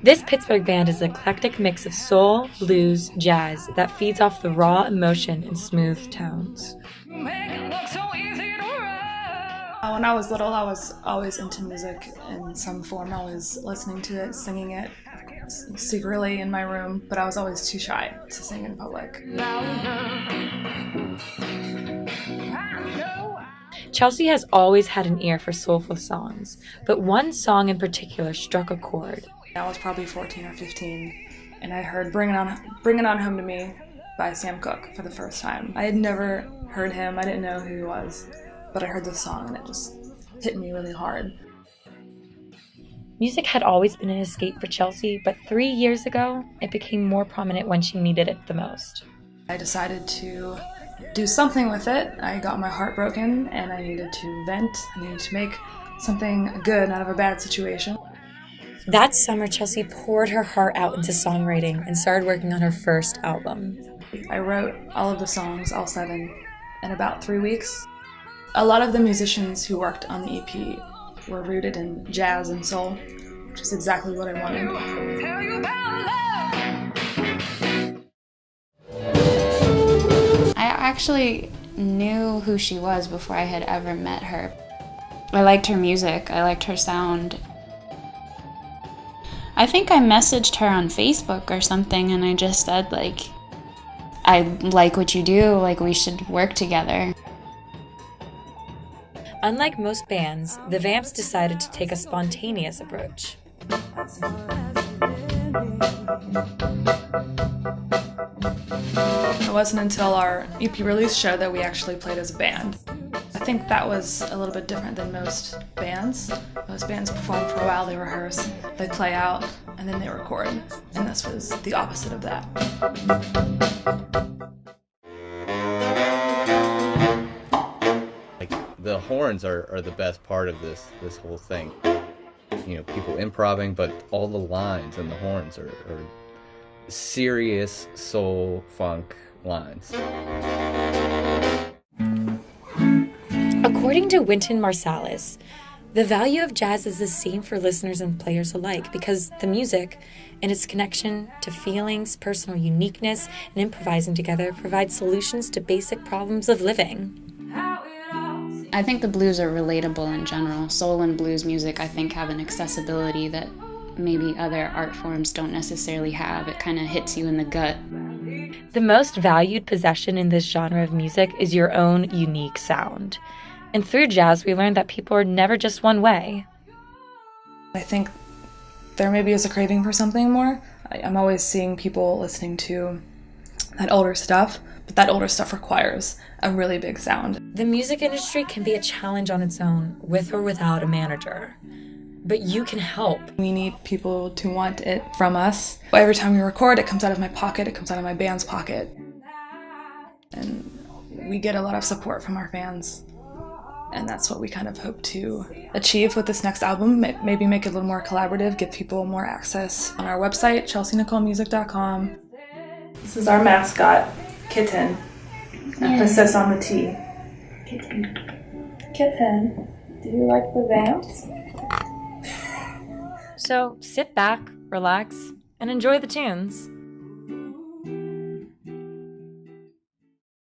This Pittsburgh band is an eclectic mix of soul, blues, jazz that feeds off the raw emotion and smooth tones. When I was little, I was always into music in some form. I was listening to it, singing it secretly in my room, but I was always too shy to sing in public. Chelsey has always had an ear for soulful songs, but one song in particular struck a chord. I was probably 14 or 15, and I heard Bring It On Home to Me by Sam Cooke for the first time. I had never heard him, I didn't know who he was, but I heard this song and it just hit me really hard. Music had always been an escape for Chelsey, but 3 years ago, it became more prominent when she needed it the most. I decided to do something with it. I got my heart broken and I needed to vent. I needed to make something good out of a bad situation. That summer, Chelsey poured her heart out into songwriting and started working on her first album. I wrote all of the songs, all 7, in about 3 weeks. A lot of the musicians who worked on the EP were rooted in jazz and soul, which is exactly what I wanted. I actually knew who she was before I had ever met her. I liked her music, I liked her sound. I think I messaged her on Facebook or something and I just said, like, I like what you do, like we should work together. Unlike most bands, the Vamps decided to take a spontaneous approach. It wasn't until our EP release show that we actually played as a band. I think that was a little bit different than most bands. Most bands perform for a while, they rehearse, they play out, and then they record. And this was the opposite of that. The horns are the best part of this whole thing. You know, people improvising, but all the lines and the horns are serious soul funk lines. According to Wynton Marsalis, the value of jazz is the same for listeners and players alike because the music and its connection to feelings, personal uniqueness, and improvising together provides solutions to basic problems of living. I think the blues are relatable in general. Soul and blues music, I think, have an accessibility that maybe other art forms don't necessarily have. It kind of hits you in the gut. The most valued possession in this genre of music is your own unique sound. And through jazz, we learned that people are never just one way. I think there maybe is a craving for something more. I'm always seeing people listening to that older stuff, but that older stuff requires a really big sound. The music industry can be a challenge on its own, with or without a manager. But you can help. We need people to want it from us. Every time we record, it comes out of my pocket, it comes out of my band's pocket. And we get a lot of support from our fans. And that's what we kind of hope to achieve with this next album. Maybe make it a little more collaborative, give people more access on our website, ChelseyNicoleMusic.com. This is our mascot, Kitten. Emphasis on the T. Kitten. Kitten. Do you like the Vamps? So sit back, relax, and enjoy the tunes.